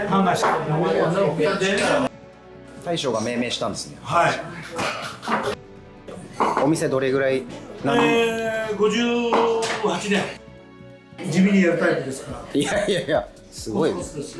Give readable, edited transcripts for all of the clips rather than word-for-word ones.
話して名前は大将が命名したんですね。はい。お店どれぐらい58年地味にやるタイプですから。いやいやいや、すごいです。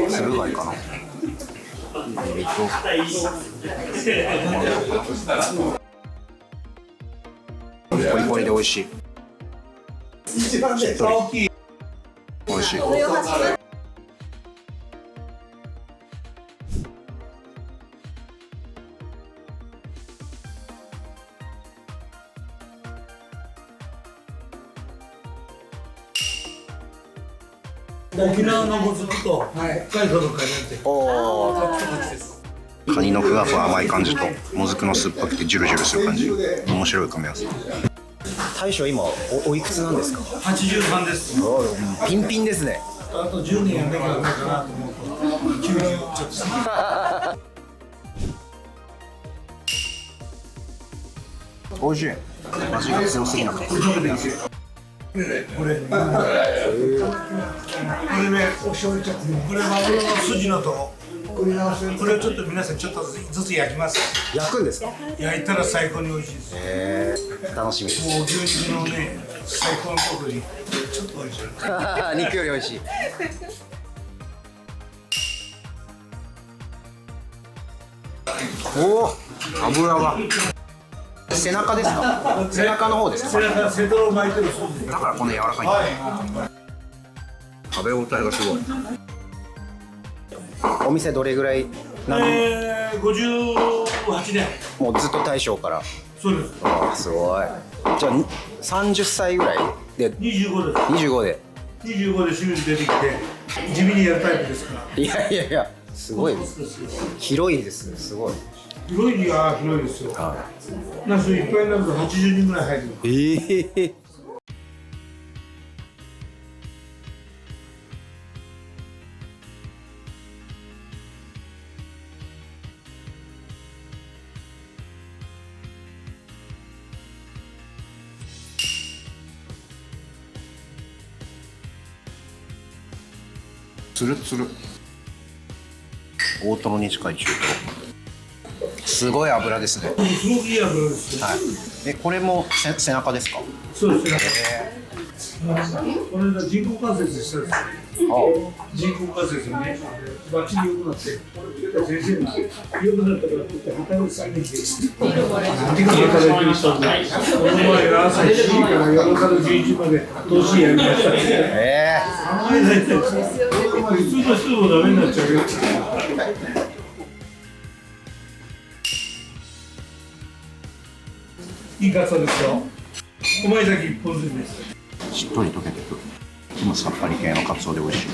鶴貝かな。ポリポリで美味しい。美味しい。沖縄のもずくと北海道のカニなんて。おー、カニのふわふわ甘い感じともずくの酸っぱくてジュルジュルする感じ、面白い組み合わせ。大将今 おいくつなんですか？83です。ピンピンですね。あと10年やんなきゃダメかなと思うと90ちょっと美味しい。味が強すぎなくて。これね、お醤油ちょっとこれマグロの筋のとこれをちょっと皆さんちょっとずつ焼きます。焼くんですか？焼いたら最高に美味しいです。楽しみです。もう牛肉のね、最高のところにちょっと美味しい。肉より美味しい。おお、油が背中ですか？背中の方ですか？背トロ巻いてるそうです。だからこの柔らかいんだ。食べ応えがすごい。お店どれぐらい58年。もうずっと大将から。そうです。あ、すごい。じゃあ30歳ぐらいで25です。25で清水出てきて地味にやるタイプですから。いやいやいや、すごいです。広いですね、すごい。広いには広いですよ。なすいっぱいになると80人ぐらい入る。つるつる。大トロに近い中トロ。すごい油ですね。すごくいい油ですよ。はい。これも背中ですか？そうです。これが人工関節したんですよ。人工関節にね、バッチリ良くなって、先生が良くなったからって言って働くさんに来て、働いてる人で、この前は朝7時から夜中の11時まで投資やりましたって。普通の人もダメになっちゃうよ。いいカツオですよ。お前だけ一本ずつです。しっとり溶けてくる。今さっぱり系のカツオで美味しい。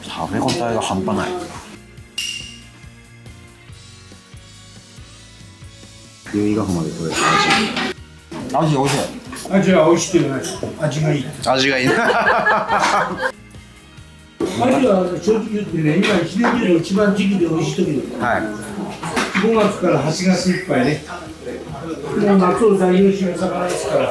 食べ応えが半端ない。由比ヶ浜で取れた味美味しい。味は美味しくない。味がいい。味がいい。味は正直言ってね、今1年目の一番時期で美味しい時です。はい。5月から8月いっぱいね。もう夏を代表する魚ですから。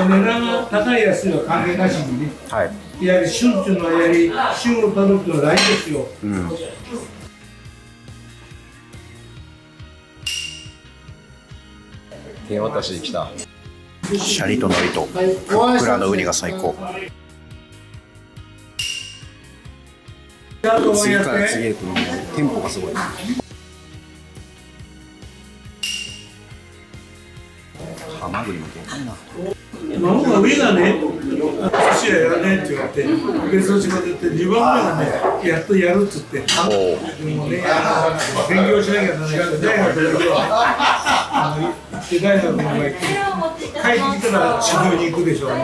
値段が高い安いは関係なしにね、はい。やはり旬っていうのはやはり旬を取るっていうのは大事ですよ。うん。手渡しできた。シャリと海苔とふっくらのウニが最高。次から次へとテンポがすごい。ハマグリもでかいな。孫が上がね、寿司屋やらないって言われて、別の仕事やって、2番目がね、やっとやるっつって、もうね、勉強しなきゃならないから、大学行って大学の方へ行って、帰ってきたら修行に行くでしょ。だか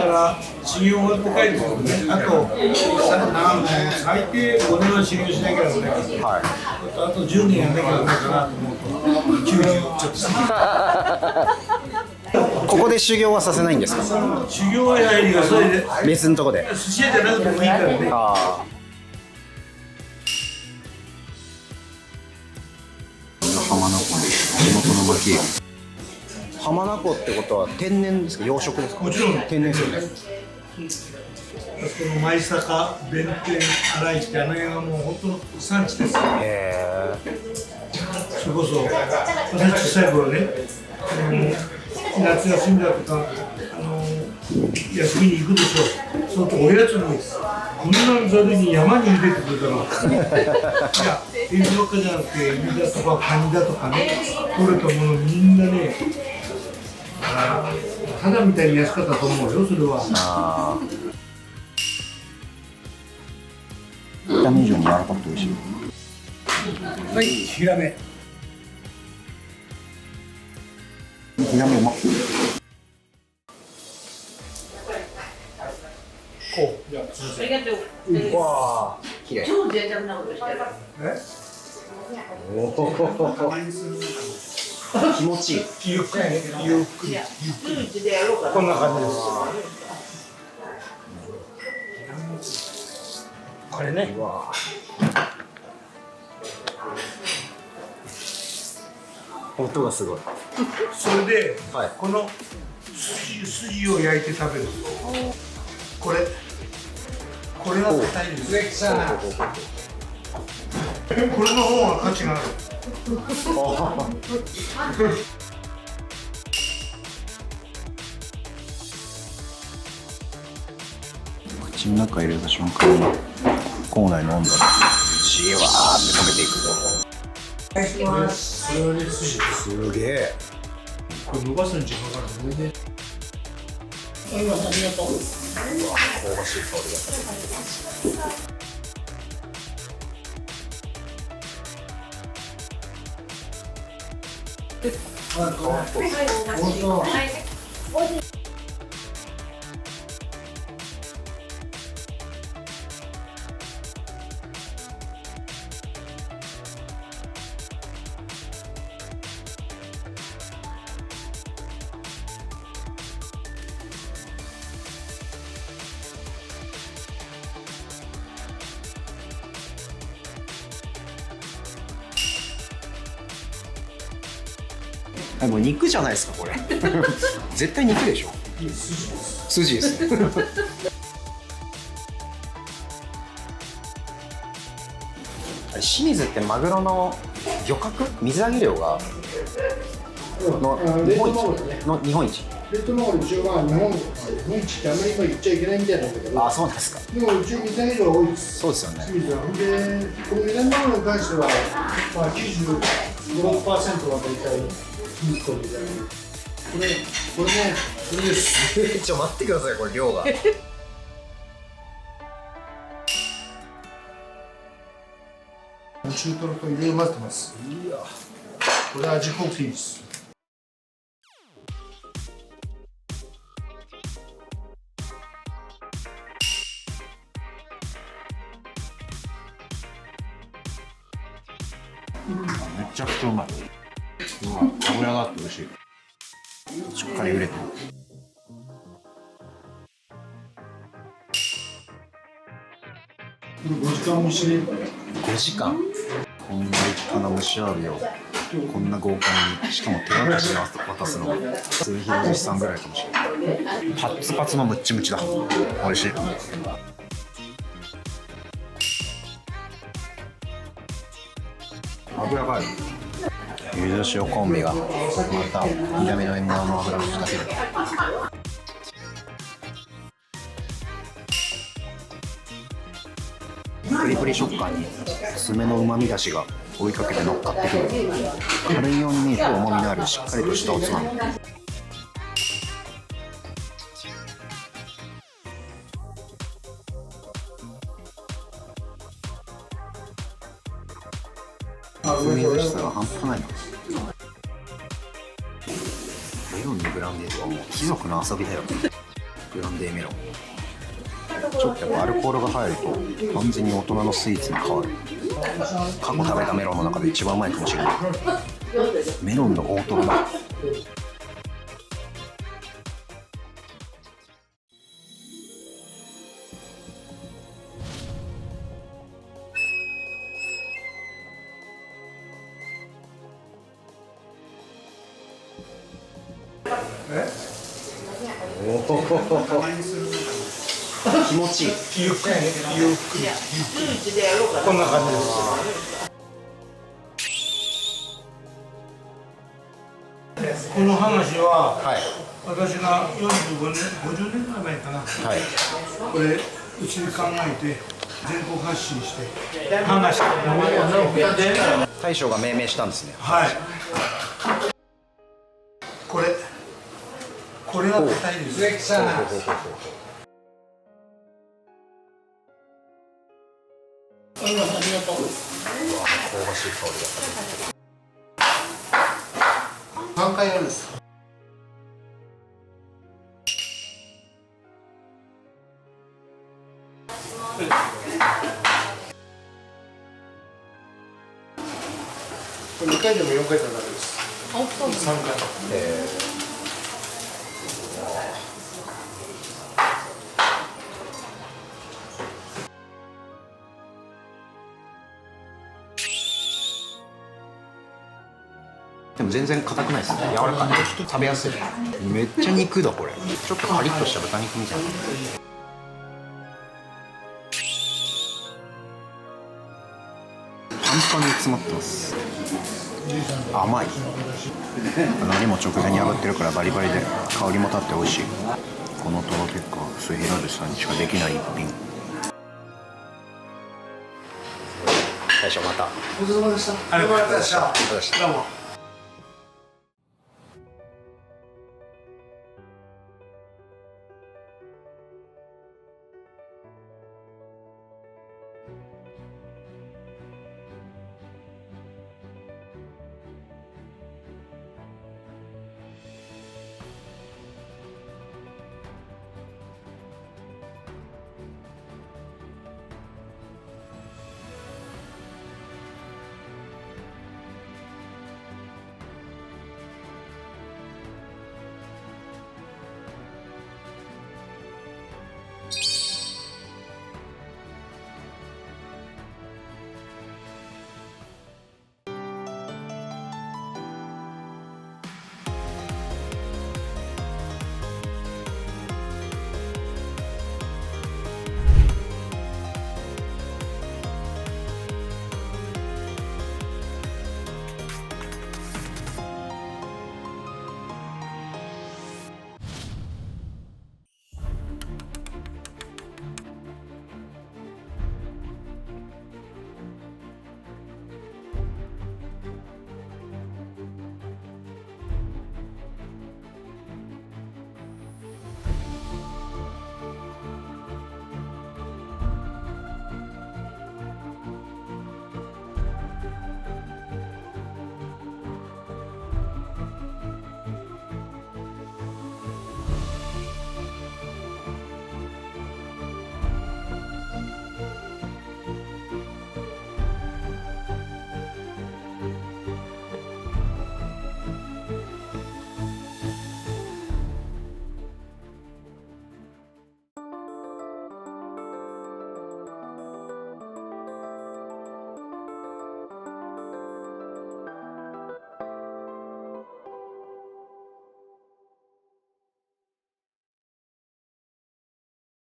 ら修行終わって帰ってくるね。あと最低5年は修行しなきゃならないから、はい、あと10年やんなきゃならないかなと思うと90ちょっと過ぎここで修行はさせないんですか？修行はやはりそれで別のとこで。寿司屋じゃなくてもいいからね。あ浜名湖、地元の蒔絵。浜名湖ってことは天然ですか？養殖ですか？もちろん天然ですよね。この舞坂、弁天、新井ってあの辺はもう本当の産地ですよ。それこそ私小さい頃ね、夏休みだとか休みに行くでしょ。そのとおやつにこんなざるに山に入れてくれたら、いやエビばっかじゃなくてエビだとかカニだとかね、取れたものみんなね、肌みたいに安かったと思うよ、それは。見た目以上に柔らかくて美味しい。はい、ヒラメ。ヒラメうまっ。こう、じゃあ、ありがとう。わあ、綺麗。超贅沢なことしてる。おお、気持ちいい。ゆっくり、ゆっくり。うちでやろうかな。こんな感じです。これね。音がすごい。それで、はい、この筋を焼いて食べる。これが硬いです。これの方が価値がある。口の中入れた瞬間に口内の温度がじわーって溶けていく。お願いします。すげえ。これ伸ばすに時間かかるね。ありがとう。香ばしい香りが。もう肉じゃないですかこれ。絶対肉でしょ。筋ですね。清水ってマグロの漁獲水揚げ量が日本一。レッドノール一応は日本一ってあんまり今言っちゃいけないみたいなんだけど。あ、そうなんですか。でも一応水揚げ量が多いです。そうですよね。清水は。で、この南マグロに関しては、まあ95%は大体清水と水揚げ。これね、これです。ちょ待ってくださいこれ量が。中トロといろいろ混ぜてます。これ味濃くていいです。めちゃくちゃうまい。脂があって美味しい。しっかり売れてる。5時間蒸しで。5時間。こんな立派な蒸しアワビをこんな豪快に、しかも手渡しで渡すのは末広寿司さんぐらいかもしれない。パツパツのムッチムチだ。美味しい。油がある。ゆず塩昆布がまた苦味の塩味の油を引き立てる。プリプリ食感に爪の旨味だしが追いかけて乗っかってくる。軽いように見えて重みのあるしっかりとしたおつまみ。みずみずしさが半端ないな。メロンにブランデーとはもう貴族の遊びだよ。ブランデーメロン。ちょっとやっぱアルコールが入ると完全に大人のスイーツに変わる。過去食べたメロンの中で一番うまいかもしれない。メロンの大トロだ。気持ちいい。ゆっくりゆっくりここんな感じです。この話は、はい私が45年、50年ぐらい前かな、はい。これ、うちで考えて、全国発信して、話して、大将が命名したんですね。はい。これが硬いです。香ばしい香りが。何回やるんですか。2回でも4回でもダメです。3回。でも全然硬くないですね。柔らかい。食べやすい。めっちゃ肉だこれ。ちょっとカリッとした豚肉みたいな。パンパンに詰まってます。甘い。何も直前に炙ってるからバリバリで香りも立って美味しい。このとろけか末広寿さんにしかできない一品。大将また。ありがとうございました。どうも。